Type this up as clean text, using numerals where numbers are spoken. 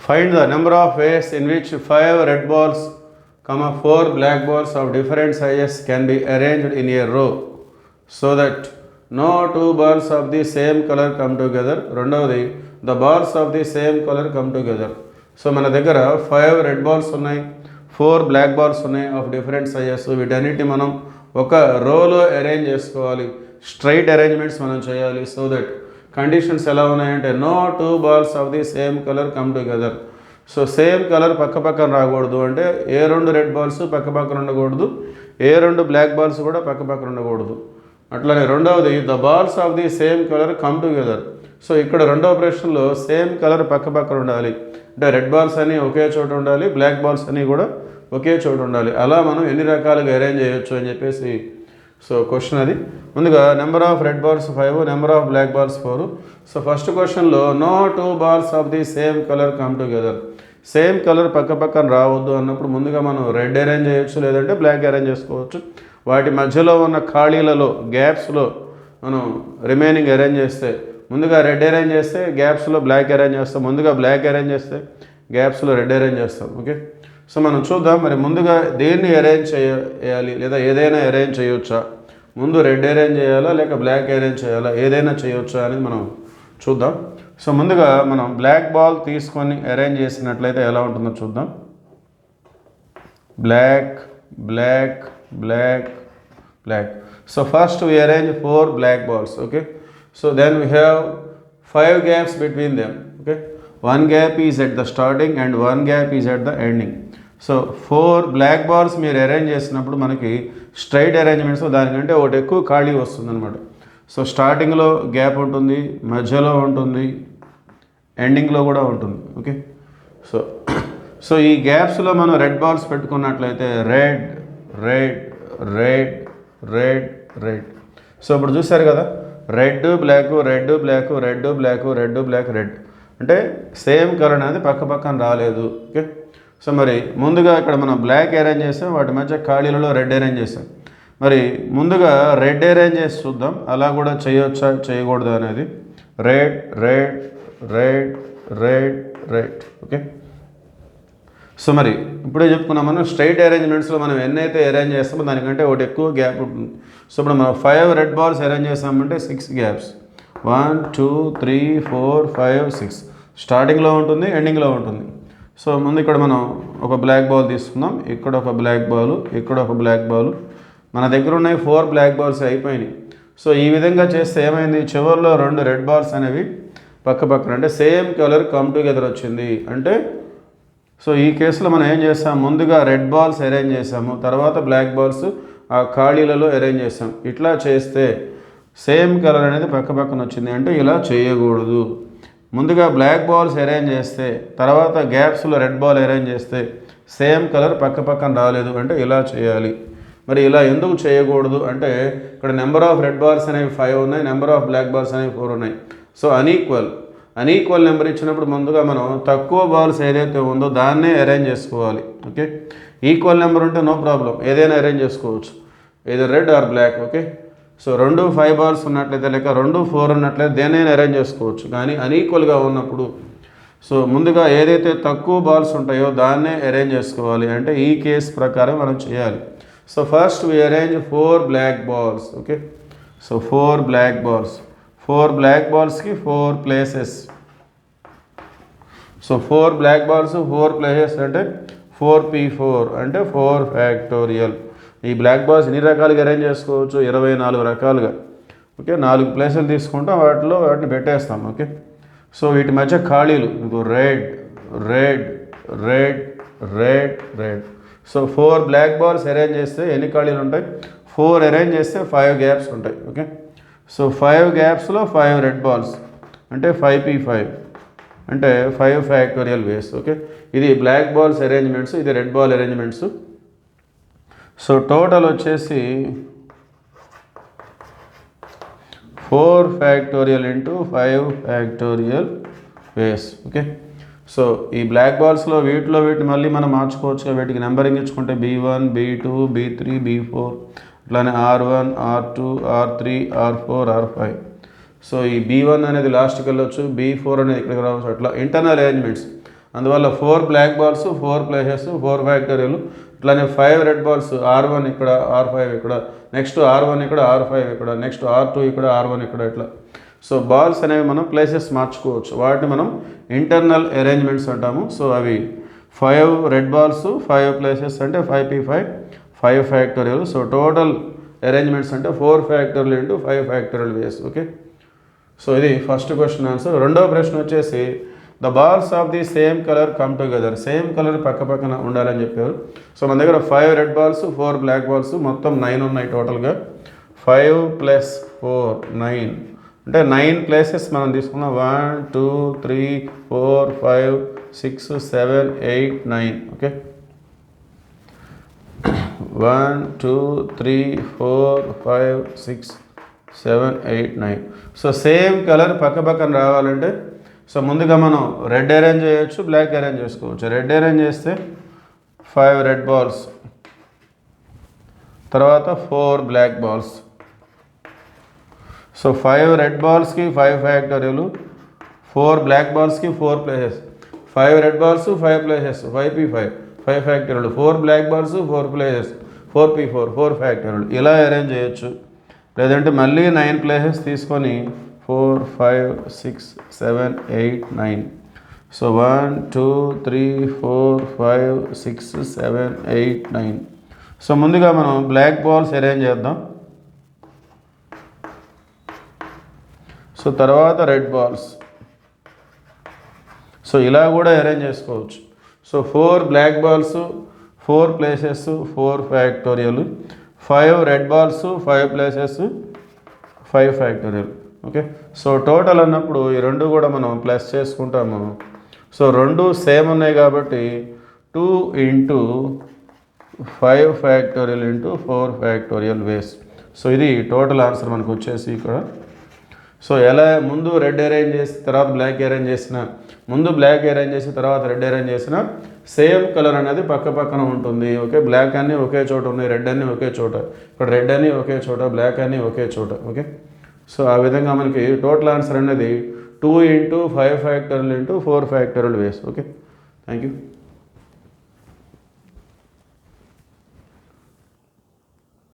Find the number of ways in which 5 red balls, 4 black balls of different sizes can be arranged in a row so that no two balls of the same color come together. రెండవది the balls of the same color come together. So మన దగ్గర 5 red balls ఉన్నాయి, 4 black balls ఉన్నాయి of different sizes. వీటన్నిటిని మనం ఒక రోలో arrange చేసుకోవాలి, స్ట్రైట్ అరేంజ్మెంట్స్ మనం చేయాలి. సో దట్ కండిషన్స్ ఎలా ఉన్నాయంటే no two balls of the same colour come together. So same colour పక్క పక్కన రాకూడదు, అంటే ఏ 2 రెడ్ బాల్స్ పక్క పక్కన ఉండకూడదు, ఏ 2 బ్లాక్ బాల్స్ కూడా పక్క పక్కన ఉండకూడదు. అట్లానే రెండవది the balls of the same colour come together. So ఇక్కడ రెండవ ప్రశ్నలో సేమ్ కలర్ పక్క పక్కన ఉండాలి, అంటే రెడ్ బాల్స్ అని ఒకే చోట ఉండాలి, బ్లాక్ బాల్స్ అని కూడా ఒకే చోట ఉండాలి. అలా మనం ఎన్ని రకాలుగా అరేంజ్ చేయొచ్చు అని చెప్పేసి సో క్వశ్చన్ అది. ముందుగా number of red balls 5, number of black balls 4. So first క్వశ్చన్లో no two balls of the same colour come together. Same colour పక్క పక్కన రావద్దు అన్నప్పుడు ముందుగా మనం రెడ్ అరేంజ్ చేయొచ్చు, లేదంటే బ్లాక్ అరేంజ్ చేసుకోవచ్చు. వాటి మధ్యలో ఉన్న ఖాళీలలో గ్యాప్స్లో మనం రిమైనింగ్ అరేంజ్ చేస్తే, ముందుగా రెడ్ అరేంజ్ చేస్తే గ్యాప్స్లో బ్లాక్ అరేంజ్ చేస్తాం, ముందుగా బ్లాక్ అరేంజ్ చేస్తే గ్యాప్స్లో రెడ్ అరేంజ్ చేస్తాం. ఓకే, సో మనం చూద్దాం మరి ముందుగా దేన్ని అరేంజ్ చేయాలి, లేదా ఏదైనా అరేంజ్ చేయొచ్చా, ముందు రెడ్ అరేంజ్ చేయాలా లేక బ్లాక్ అరేంజ్ చేయాలా, ఏదైనా చేయొచ్చా అనేది మనం చూద్దాం. సో ముందుగా మనం బ్లాక్ బాల్ తీసుకొని అరేంజ్ చేసినట్లయితే ఎలా ఉంటుందో చూద్దాం. Black black black black. So first we arrange 4 black balls. Okay, so then we have 5 gaps between them. Okay, one gap is at the starting and one gap is at the ending. So 4 black balls మీరు arrange చేసినప్పుడు మనకి straight arrangements దానికంటే ఒకటి ఎక్కువ ఖాళీ వస్తుంది అనమాట. So స్టార్టింగ్లో గ్యాప్ ఉంటుంది, మధ్యలో ఉంటుంది, ఎండింగ్లో కూడా ఉంటుంది. ఓకే, సో ఈ గ్యాప్స్లో మనం రెడ్ బాల్స్ పెట్టుకున్నట్లయితే red red red red red. So ఇప్పుడు చూసారు కదా, red black red black red black red black red, అంటే సేమ్ కలర్ అనేది పక్క పక్కన రాలేదు. ఓకే, సో మరి ముందుగా ఇక్కడ మనం బ్లాక్ అరేంజ్ చేసాం, వాటి మధ్య ఖాళీలలో రెడ్ అరేంజ్ చేసాం. మరి ముందుగా రెడ్ అరేంజ్ చేసి చూద్దాం, అలా కూడా చేయొచ్చా చేయకూడదు అనేది. Red red red red red. Okay, so మరి ఇప్పుడే చెప్పుకున్నాం మనం స్ట్రైట్ అరేంజ్మెంట్స్లో మనం ఎన్నైతే అరేంజ్ చేస్తామో దానికంటే ఒకటి ఎక్కువ గ్యాప్ ఉంటుంది. సో ఇప్పుడు మనం 5 రెడ్ బాల్స్ అరేంజ్ చేస్తామంటే 6 గ్యాప్స్, 1 2 3 4 5 6 స్టార్టింగ్లో ఉంటుంది, ఎండింగ్లో ఉంటుంది. సో ముందు ఇక్కడ మనం ఒక బ్లాక్ బాల్ తీసుకుందాం, ఇక్కడ ఒక బ్లాక్ బాల్, ఇక్కడ ఒక బ్లాక్ బాల్. మన దగ్గర ఉన్నాయి 4 బ్లాక్ బాల్స్ అయిపోయినాయి. సో ఈ విధంగా చేస్తే ఏమైంది, చివరిలో 2 రెడ్ బాల్స్ అనేవి పక్క పక్కన, అంటే సేమ్ కలర్ కమ్ టుగెదర్ వచ్చింది. అంటే సో ఈ కేసులో మనం ఏం చేస్తాం, ముందుగా రెడ్ బాల్స్ అరేంజ్ చేసాము, తర్వాత బ్లాక్ బాల్స్ ఆ ఖాళీలలో అరేంజ్ చేసాం. ఇట్లా చేస్తే సేమ్ కలర్ అనేది పక్క పక్కన వచ్చింది, అంటే ఇలా చేయకూడదు. ముందుగా బ్లాక్ బాల్స్ అరేంజ్ చేస్తే తర్వాత గ్యాప్స్లో రెడ్ బాల్ అరేంజ్ చేస్తే సేమ్ కలర్ పక్క పక్కన రాలేదు, అంటే ఇలా చేయాలి. మరి ఇలా ఎందుకు చేయకూడదు అంటే ఇక్కడ నెంబర్ ఆఫ్ రెడ్ బాల్స్ అనేవి 5 ఉన్నాయి, నెంబర్ ఆఫ్ బ్లాక్ బాల్స్ అనేవి 4 ఉన్నాయి. సో అన్ఈక్వల్ నెంబర్ ఇచ్చినప్పుడు ముందుగా మనం తక్కువ బాల్స్ ఏదైతే ఉందో దాన్నే అరేంజ్ చేసుకోవాలి. ఓకే, ఈక్వల్ నెంబర్ ఉంటే నో ప్రాబ్లం, ఏదైనా అరేంజ్ చేసుకోవచ్చు, ఏదో red or black. Okay, so 2 5 balls ఉన్నట్లయితే లేక 2 4 ఉన్నట్లయితే దేనైనా అరేంజ్ చేసుకోవచ్చు. కానీ అన్ఈక్వల్గా ఉన్నప్పుడు సో ముందుగా ఏదైతే తక్కువ బాల్స్ ఉంటాయో దాన్నే అరేంజ్ చేసుకోవాలి, అంటే ఈ కేసు ప్రకారం మనం చేయాలి. So first we arrange 4 black balls. Okay, so 4 black balls, 4 black బాల్స్కి 4 places. So 4 black balls 4 places అంటే 4p4 అంటే 4 ఫ్యాక్టోరియల్. ఈ బ్లాక్ బాల్స్ ఎన్ని రకాలుగా అరేంజ్ చేసుకోవచ్చు, 24 రకాలుగా. ఓకే, 4 ప్లేసులు తీసుకుంటాం, వాటిని పెట్టేస్తాం. ఓకే, సో వీటి మధ్య ఖాళీలు ఇంకో red red red red red. So 4 black balls arrange చేస్తే ఎన్ని ఖాళీలు ఉంటాయి, 4 అరేంజ్ చేస్తే 5 గ్యాప్స్ ఉంటాయి. ఓకే, సో 5 గ్యాప్స్లో 5 రెడ్ బాల్స్ అంటే 5p5 అంటే 5 ఫ్యాక్టోరియల్ వేస్. ఓకే, ఇది బ్లాక్ బాల్స్ అరేంజ్మెంట్స్, ఇది red ball arrangements. So total వచ్చేసి 4 ఫ్యాక్టోరియల్ ఇంటూ 5 ఫ్యాక్టోరియల్ వేస్. ఓకే, సో ఈ బ్లాక్ బాల్స్లో వీటిని మళ్ళీ మనం మార్చుకోవచ్చు, వీటికి నెంబరింగ్ ఇచ్చుకుంటే B1 B2 B3 B4, అట్లానే R1 R2 R3 R4 R5. So ఈ B1 అనేది లాస్ట్కి వెళ్ళొచ్చు, B4 అనేది ఇక్కడికి రావచ్చు. అట్లా ఇంటర్నల్ అరేంజ్మెంట్స్ అందువల్ల 4 బ్లాక్ బాల్స్ 4 ప్లేసెస్ 4 ఫ్యాక్టోరియల్. ఇట్లానే 5 రెడ్ బాల్స్ R1 ఇక్కడ R5 ఇక్కడ, నెక్స్ట్ R1 ఇక్కడ R5 ఇక్కడ, నెక్స్ట్ R2 ఇక్కడ R1 ఇక్కడ, ఇట్లా. సో బాల్స్ అనేవి మనం ప్లేసెస్ మార్చుకోవచ్చు. వాటిని మనం ఇంటర్నల్ అరేంజ్మెంట్స్ అంటాము. సో అవి 5 రెడ్ బాల్స్ 5 ప్లేసెస్ అంటే 5p5 5 factorial. So total arrangements అంటే 4 ఫ్యాక్టోరియల్ ఇంటూ 5 ఫ్యాక్టోరియల్ వేస్. ఓకే, సో ఇది ఫస్ట్ క్వశ్చన్ ఆన్సర్. రెండవ ప్రశ్న వచ్చేసి the balls of the same colour come together. Same colour పక్క పక్కన ఉండాలని చెప్పారు. సో మన దగ్గర 5 రెడ్ బాల్స్ 4 బ్లాక్ బాల్స్ మొత్తం 9 ఉన్నాయి టోటల్గా. 5 + 4 9 అంటే 9 ప్లేసెస్ మనం తీసుకున్నాం. 1 2 3 4 5 6 7 8 9. ఓకే, 1 2 3 4 5 6 7 8 9. సో సేమ్ కలర్ పక్క పక్కన రావాలంటే సో ముందుగా మనం రెడ్ అరేంజ్ చేయొచ్చు, బ్లాక్ అరేంజ్ చేసుకోవచ్చు. రెడ్ అరేంజ్ చేస్తే 5 రెడ్ బాల్స్, తర్వాత 4 బ్లాక్ బాల్స్. సో 5 రెడ్ బాల్స్కి 5 ఫ్యాక్టోరియల్, 4 బ్లాక్ బాల్స్కి 4 places. 5 red balls 5 places 5p5 5 factorial, 4 black balls 4 places 4p4 4 factorial. ఇలా అరేంజ్ చేయొచ్చు. లేదంటే మళ్ళీ 9 ప్లేసెస్ తీసుకొని 4 5 6 7 8 9. సో 1 2 3 4 5 6 7 8 9. సో ముందుగా మనం బ్లాక్ బాల్స్ అరేంజ్ చేద్దాం. సో తర్వాత రెడ్ బాల్స్. సో ఇలా కూడా అరేంజ్ చేసుకోవచ్చు. So 4 black balls 4 places 4 factorial, 5 red balls 5 places 5 factorial. Okay, so total అన్నప్పుడు ఈ రెండు కూడా మనం ప్లస్ చేసుకుంటాము. సో రెండు సేమ్ ఉన్నాయి కాబట్టి 2 × 5 ఫ్యాక్టోరియల్ ఇంటూ 4 ఫ్యాక్టోరియల్ వేస్. సో ఇది టోటల్ ఆన్సర్ మనకు వచ్చేసి ఇక్కడ. సో ఎలా ముందు రెడ్ అరేంజ్ చేసి తర్వాత బ్లాక్ అరేంజ్ చేసిన, ముందు బ్లాక్ అరేంజ్ చేసి తర్వాత రెడ్ అరేంజ్ చేసిన సేమ్ కలర్ అనేది పక్క పక్కన ఉంటుంది. ఓకే, బ్లాక్ అన్నీ ఒకే చోట ఉన్నాయి, రెడ్ అన్నీ ఒకే చోట, ఇక్కడ రెడ్ అన్నీ ఒకే చోట, బ్లాక్ అన్నీ ఒకే చోట. ఓకే, సో ఆ విధంగా మనకి టోటల్ ఆన్సర్ అనేది 2 × 5 factorial into 4 factorial ways. Okay, thank you.